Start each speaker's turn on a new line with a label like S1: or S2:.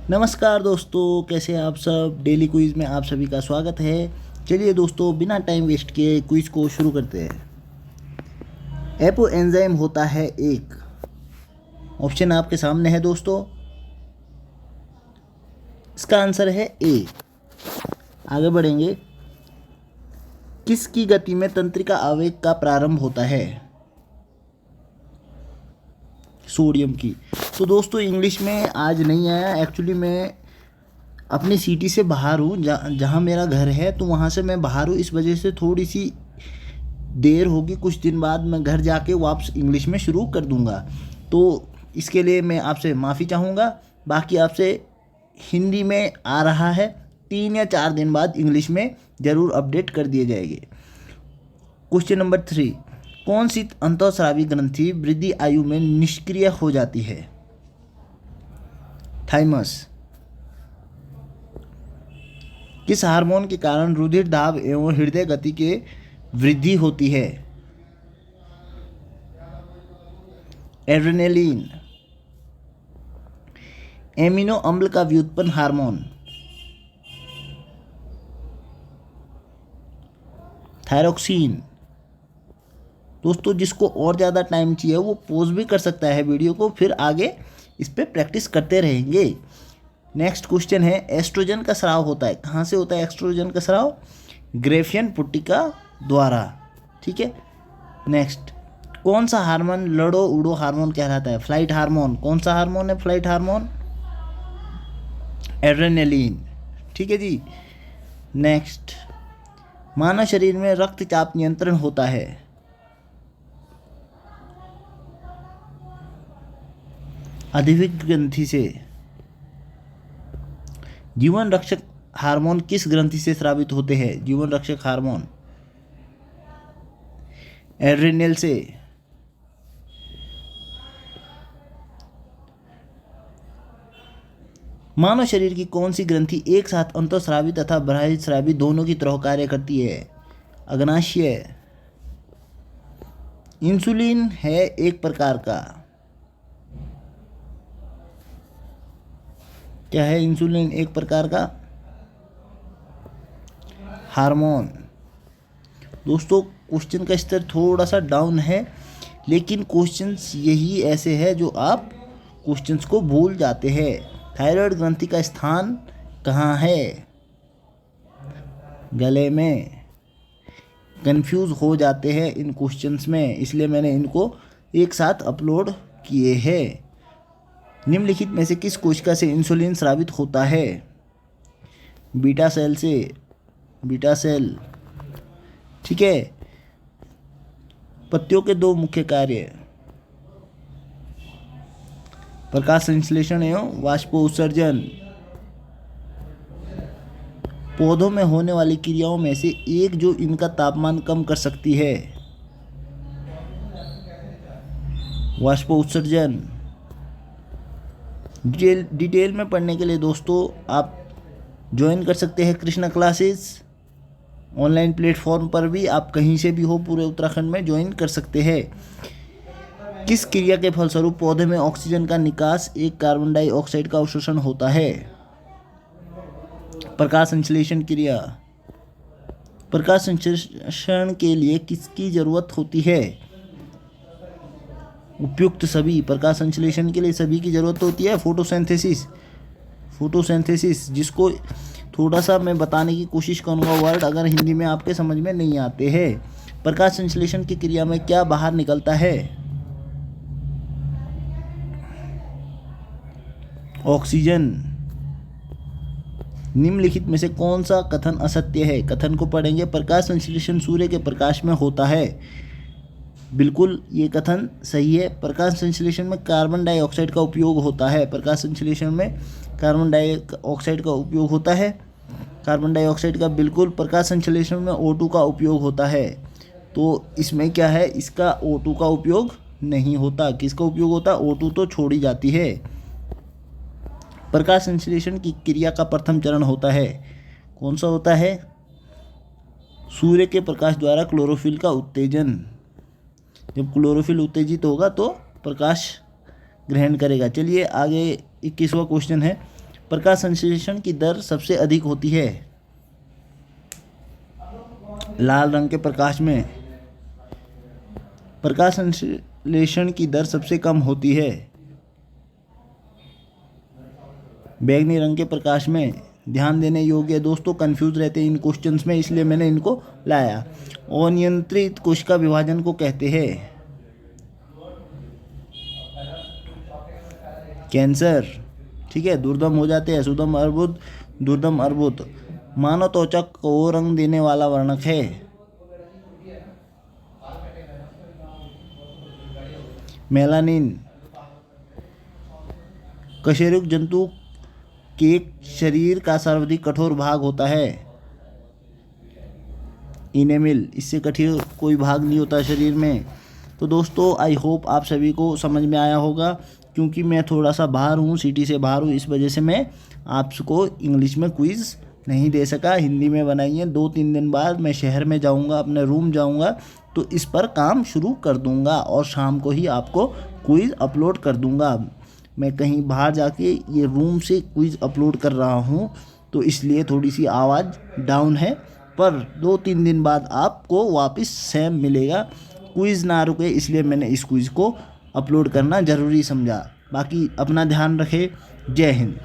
S1: नमस्कार दोस्तों, कैसे हैं आप सब। डेली क्विज़ में आप सभी का स्वागत है। चलिए दोस्तों, बिना टाइम वेस्ट किए क्विज़ को शुरू करते हैं। एपो एंजाइम होता है एक। ऑप्शन आपके सामने है दोस्तों। इसका आंसर है ए। आगे बढ़ेंगे। किसकी गति में तंत्रिका आवेग का प्रारंभ होता है? सोडियम की। तो दोस्तों, इंग्लिश में आज नहीं आया। एक्चुअली मैं अपनी सिटी से बाहर हूँ, जहाँ मेरा घर है, तो वहाँ से मैं बाहर हूँ। इस वजह से थोड़ी सी देर होगी। कुछ दिन बाद मैं घर जाके वापस इंग्लिश में शुरू कर दूँगा, तो इसके लिए मैं आपसे माफ़ी चाहूँगा। बाकी आपसे हिंदी में आ रहा है, 3 या 4 दिन बाद इंग्लिश में ज़रूर अपडेट कर दिए जाएंगे। Question number 3। कौन सी अंतःस्रावी ग्रंथि वृद्धि आयु में निष्क्रिय हो जाती है? थाइमस। किस हार्मोन के कारण रुधिर दाब एवं हृदय गति के वृद्धि होती है? एड्रेनलिन। एमिनो अम्ल का व्युत्पन्न हार्मोन? थायरोक्सिन। दोस्तों, जिसको और ज़्यादा टाइम चाहिए वो पॉज भी कर सकता है वीडियो को, फिर आगे इस पर प्रैक्टिस करते रहेंगे। नेक्स्ट क्वेश्चन है, एस्ट्रोजन का स्राव होता है, कहाँ से होता है एस्ट्रोजन का स्राव? ग्रेफियन पुट्टिका द्वारा। ठीक है। नेक्स्ट, कौन सा हार्मोन लड़ो उड़ो हार्मोन कहलाता है? Flight hormone. कौन सा हार्मोन है फ्लाइट हार्मोन? एड्रेनलिन। ठीक है जी। नेक्स्ट, मानव शरीर में रक्तचाप नियंत्रण होता है? अधिविक ग्रंथि से। जीवन रक्षक हार्मोन किस ग्रंथि से स्रावित होते हैं? जीवन रक्षक हार्मोन एड्रेनल से। मानव शरीर की कौन सी ग्रंथि एक साथ अंतःस्रावी तथा बहिःस्रावी दोनों की तरह कार्य करती है? अग्नाशय। इंसुलिन है एक प्रकार का, क्या है इंसुलिन? एक प्रकार का हार्मोन। दोस्तों, क्वेश्चन का स्तर थोड़ा सा डाउन है, लेकिन क्वेश्चंस यही ऐसे हैं जो आप क्वेश्चंस को भूल जाते हैं। थायराइड ग्रंथि का स्थान कहाँ है? गले में। कंफ्यूज हो जाते हैं इन क्वेश्चंस में, इसलिए मैंने इनको एक साथ अपलोड किए हैं। निम्नलिखित में से किस कोशिका से इंसुलिन स्रावित होता है? बीटा सेल से। Beta cell. ठीक है। पत्तियों के 2 मुख्य कार्य: प्रकाश संश्लेषण एवं वाष्पोत्सर्जन। पौधों में होने वाली क्रियाओं में से एक जो इनका तापमान कम कर सकती है? वाष्पोत्सर्जन। डिटेल में पढ़ने के लिए दोस्तों आप ज्वाइन कर सकते हैं कृष्णा क्लासेस। ऑनलाइन प्लेटफॉर्म पर भी आप कहीं से भी हो पूरे उत्तराखंड में ज्वाइन कर सकते हैं। किस क्रिया के फलस्वरूप पौधे में ऑक्सीजन का निकास एक कार्बन डाइऑक्साइड का अवशोषण होता है? प्रकाश संश्लेषण क्रिया। प्रकाश संश्लेषण के लिए किसकी जरूरत होती है? उपयुक्त सभी। प्रकाश संश्लेषण के लिए सभी की जरूरत होती है। फोटोसिंथेसिस। फोटोसिंथेसिस, जिसको थोड़ा सा मैं बताने की कोशिश करूँगा वर्ड, अगर हिंदी में आपके समझ में नहीं आते हैं। प्रकाश संश्लेषण की क्रिया में क्या बाहर निकलता है? ऑक्सीजन। निम्नलिखित में से कौन सा कथन असत्य है? कथन को पढ़ेंगे। प्रकाश संश्लेषण सूर्य के प्रकाश में होता है। बिल्कुल ये कथन सही है। प्रकाश संश्लेषण में कार्बन डाइऑक्साइड का उपयोग होता है। प्रकाश संश्लेषण में कार्बन डाइऑक्साइड का उपयोग होता है। कार्बन डाइऑक्साइड का बिल्कुल। प्रकाश संश्लेषण में O2 का उपयोग होता है। तो इसमें क्या है, इसका O2 का उपयोग नहीं होता। किसका उपयोग होता? O2 तो छोड़ी जाती है। प्रकाश संश्लेषण की क्रिया का प्रथम चरण होता है, कौन सा होता है? सूर्य के प्रकाश द्वारा क्लोरोफिल का उत्तेजन। जब क्लोरोफिल उत्तेजित होगा तो प्रकाश ग्रहण करेगा। चलिए आगे 21वां क्वेश्चन है, प्रकाश संश्लेषण की दर सबसे अधिक होती है? लाल रंग के प्रकाश में। प्रकाश संश्लेषण की दर सबसे कम होती है? बैंगनी रंग के प्रकाश में। ध्यान देने योग्य है दोस्तों, कंफ्यूज रहते हैं इन क्वेश्चंस में, इसलिए मैंने इनको लाया। अनियंत्रित कोशिका विभाजन को कहते हैं? कैंसर। ठीक है, दुर्दम हो जाते हैं। सुदम अर्बुद, दुर्दम अर्बुद। मानव त्वचा को रंग देने वाला वर्णक है? मेलानिन। कशेरुक जंतु के शरीर का सर्वाधिक कठोर भाग होता है? इनेमिल। इससे कठोर कोई भाग नहीं होता शरीर में। तो दोस्तों आई होप आप सभी को समझ में आया होगा। क्योंकि मैं थोड़ा सा बाहर हूँ, सिटी से बाहर हूँ, इस वजह से मैं आपको इंग्लिश में क्विज़ नहीं दे सका। हिंदी में बनाई है। 2-3 दिन बाद मैं शहर में जाऊँगा, अपने रूम जाऊँगा, तो इस पर काम शुरू कर दूँगा और शाम को ही आपको क्विज़ अपलोड कर दूँगा। मैं कहीं बाहर जाके ये रूम से क्विज़ अपलोड कर रहा हूँ, तो इसलिए थोड़ी सी आवाज़ डाउन है, पर 2-3 दिन बाद आपको वापस सेम मिलेगा। क्विज़ ना रुके, इसलिए मैंने इस क्विज़ को अपलोड करना ज़रूरी समझा। बाकी अपना ध्यान रखें। जय हिंद।